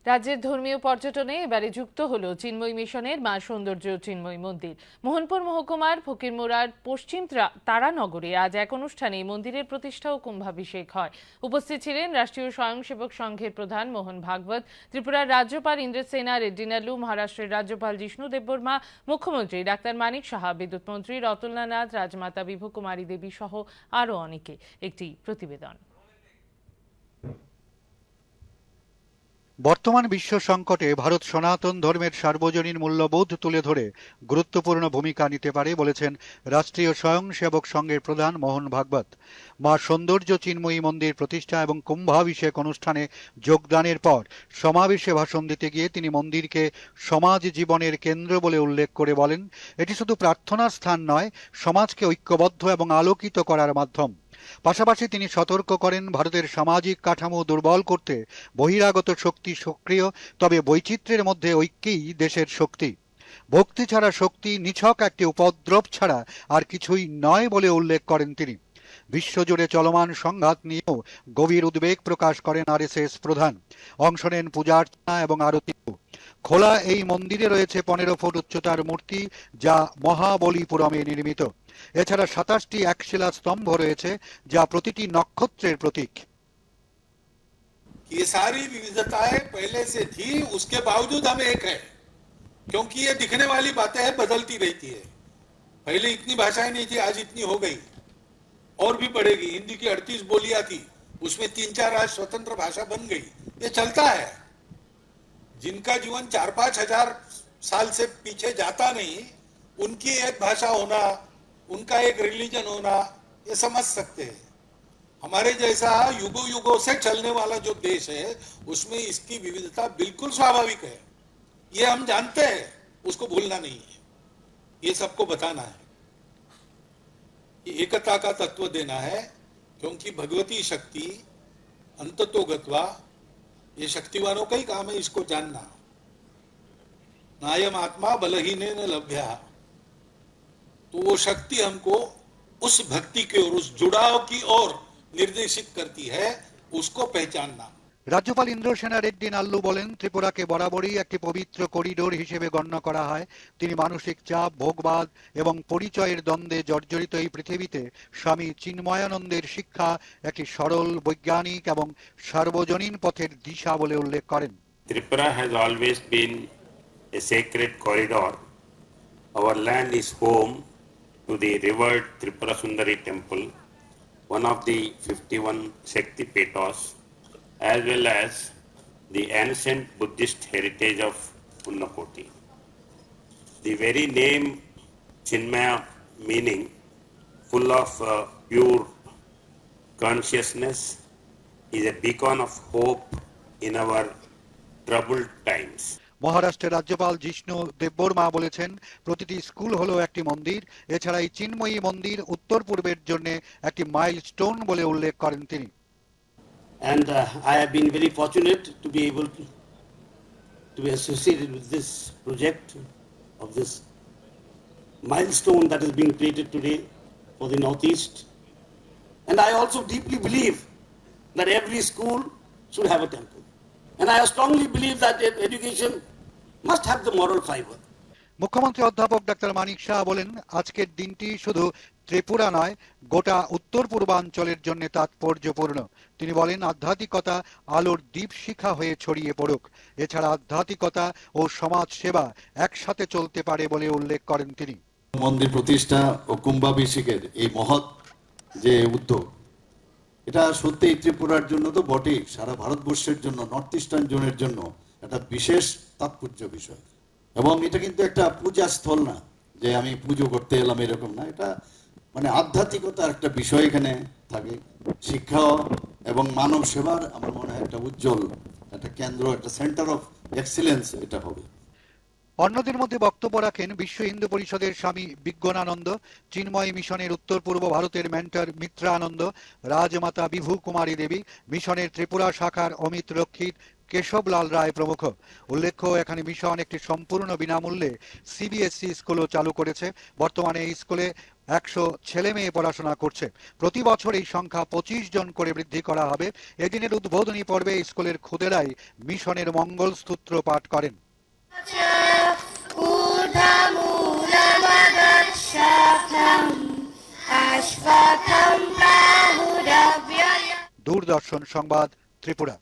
রাজ্যের ধর্মীয় পর্যটনে এবারে যুক্ত হলো চিন্ময় মিশনের মা সৌন্দর্য চিন্ময় মন্দির। মোহনপুর মহকুমার ফকিরমোড়ার পশ্চিম তারানগরে আজ এক অনুষ্ঠানে মন্দিরের প্রতিষ্ঠা ও কুম্ভাভিষেক হয়। উপস্থিত ছিলেন রাষ্ট্রীয় স্বয়ংসেবক সংঘের প্রধান মোহন ভাগবত, ত্রিপুরার রাজ্যপাল ইন্দ্রসেনা রেড্ডি নালু, মহারাষ্ট্রের রাজ্যপাল জিষ্ণু দেববর্মা, মুখ্যমন্ত্রী ডাক্তার মানিক সাহা, বিদ্যুৎ মন্ত্রী রতনলাল, রাজমাতা বিভু কুমারী দেবী সহ আরও অনেকে। একটি প্রতিবেদন। বর্তমান বিশ্ব সংকটে ভারত সনাতন ধর্মের সার্বজনীন মূল্যবোধ তুলে ধরে গুরুত্বপূর্ণ ভূমিকা নিতে পারে বলেছেন রাষ্ট্রীয় স্বয়ংসেবক সংঘের প্রধান মোহন ভাগবত। মা সৌন্দর্য চিন্ময়ী মন্দির প্রতিষ্ঠা এবং কুম্ভাভিষেক অনুষ্ঠানে যোগদানের পর সমাবেশে ভাষণ দিতে গিয়ে তিনি মন্দিরকে সমাজ জীবনের কেন্দ্র বলে উল্লেখ করে বলেন, এটি শুধু প্রার্থনার স্থান নয়, সমাজকে ঐক্যবদ্ধ এবং আলোকিত করার মাধ্যম। পাশাপাশি তিনি সতর্ক করেন, ভারতের সামাজিক কাঠামো দুর্বল করতে বহিরাগত শক্তি সক্রিয়, তবে বৈচিত্র্যের মধ্যে ঐক্যই দেশের শক্তি। ভক্তি ছাড়া শক্তি নিছক একটি উপদ্রব ছাড়া আর কিছুই নয় বলে উল্লেখ করেন তিনি। বিশ্বজুড়ে চলমান সংঘাত নিয়েও গভীর উদ্বেগ প্রকাশ করেন আরএসএস প্রধান। অংশ নেন পূজার্চনা এবং আরতিও। খোলা এই মন্দিরে রয়েছে 15 ফুট উচ্চতার মূর্তি, যা মহাবলীপুরমে নির্মিত। এছাড়া 27টি একশিলা স্তম্ভ রয়েছে, যা প্রতিটি নক্ষত্রের প্রতীক। ये सारी विविधताएं पहले से थी, उसके बावजूद हम एक है, क्योंकि ये दिखने वाली बातें है, बदलती रहती है। पहले इतनी भाषाएं नहीं थी, आज इतनी हो गई और भी बढ़ेगी। हिंदी की 38 बोलियां थी, उसमें 3-4 आज स्वतंत्र भाषा बन गई। ये चलता है। जिनका जीवन 4-5 हजार साल से पीछे जाता नहीं, उनकी एक भाषा होना, उनका एक रिलीजन होना, ये समझ सकते हैं। हमारे जैसा युगों युगों से चलने वाला जो देश है, उसमें इसकी विविधता बिल्कुल स्वाभाविक है। ये हम जानते हैं, उसको भूलना नहीं है, ये सबको बताना है, ये एकता का तत्व देना है। क्योंकि भगवती शक्ति अंततो गत्वा, ये शक्तिवानों का ही काम है इसको जानना। नायम आत्मा बलहीने न लभ्या, तो वो शक्ति हमको उस भक्ति की ओर, उस जुड़ाव की ओर निर्देशित करती है, उसको पहचानना। রাজ্যপাল ইন্দ্রসেনা রেড্ডি নাল্লু বলেন, ত্রিপুরাকে বরাবরই একটি পবিত্র করিডোর হিসেবে গণ্য করা হয়। তিনি মানসিক চাপ, ভোগবাদ এবং পরিচয়ের দ্বন্দ্বে জর্জরিত এই পৃথিবীতে স্বামী চিন্ময়ানন্দের শিক্ষা একটি সরল, বৈজ্ঞানিক এবং সার্বজনীন পথের দিশা বলে উল্লেখ করেন। Tripura has always been a sacred corridor. Our land is home to the revered Tripura Sundari temple, one of the 51 Shakti Peethas, as well as the ancient Buddhist heritage of Unnakoti. The very name Chinmaya, meaning full of pure consciousness, is a beacon of hope in our troubled times. মহারাষ্ট্রের রাজ্যপাল জিষ্ণু দেববর্মা বলেছেন, প্রতিটি school হলো একটি মন্দির। এছাড়া এই চিন্ময়ী মন্দির উত্তর পূর্বের জন্য একটি মাইলস্টোন বলে উল্লেখ করেন তিনি। And I have been very fortunate to be able to be associated with this project of this milestone that is being created today for the Northeast. And I also deeply believe that every school should have a temple. And I strongly believe that education must have the moral fiber. মুখ্যমন্ত্রী অধ্যাপক doctor Manik Saha বলেন, আজকের দিনটি শুধু ত্রিপুরা নয়, গোটা উত্তর পূর্বাঞ্চলের জন্য তাৎপর্যপূর্ণ। তিনি বলেন, আধ্যাত্মিকতা আলোর দীপশিখা হয়ে ছড়িয়ে পড়ুক। এছাড়া আধ্যাত্মিকতা ও সমাজ সেবা একসাথে চলতে পারে বলে উল্লেখ করেন তিনি। মন্দির প্রতিষ্ঠা ও কুম্ভাভিষেকের এই মহৎ যে উদ্যোগ, এটা সত্যি ত্রিপুরার জন্য তো বটেই, সারা ভারতবর্ষের জন্য, নর্থ ইস্টার্ন জোনের জন্য একটা বিশেষ তাৎপর্য বিষয়। এবং এটা কিন্তু একটা পূজা স্থল না, যে আমি পুজো করতে এলাম এরকম না। এটা মানে আধ্যাত্মিকতার একটা বিষয় এখানে থাকে, শিক্ষা এবং মানব সেবার আমার মনে হয় একটা উজ্জ্বল একটা কেন্দ্র, একটা সেন্টার অফ এক্সিলেন্স এটা হবে। অন্যদের মধ্যে বক্তব্য রাখেন বিশ্ব হিন্দু পরিষদের স্বামী বিজ্ঞানানন্দ, চিন্ময় মিশনের উত্তর পূর্ব ভারতের মেন্টর মিত্রানন্দ, রাজমাতা বিভু কুমারী দেবী, মিশনের ত্রিপুরা শাখার অমিত রক্ষিত, কেশবলাল রায় প্রমুখ। উল্লেখ্য, এখানে মিশন একটি সম্পূর্ণ বিনামূল্যে সিবিএসই স্কুলও চালু করেছে। বর্তমানে এই স্কুলে 100 ছেলে মেয়ে পড়াশোনা করছে। প্রতি বছর এই সংখ্যা 25 জন করে বৃদ্ধি করা হবে। এদিনের উদ্বোধনী পর্বে স্কুলের খুদেরাই মিশনের মঙ্গল স্তোত্র পাঠ করেন। দূরদর্শন সংবাদ, ত্রিপুরা।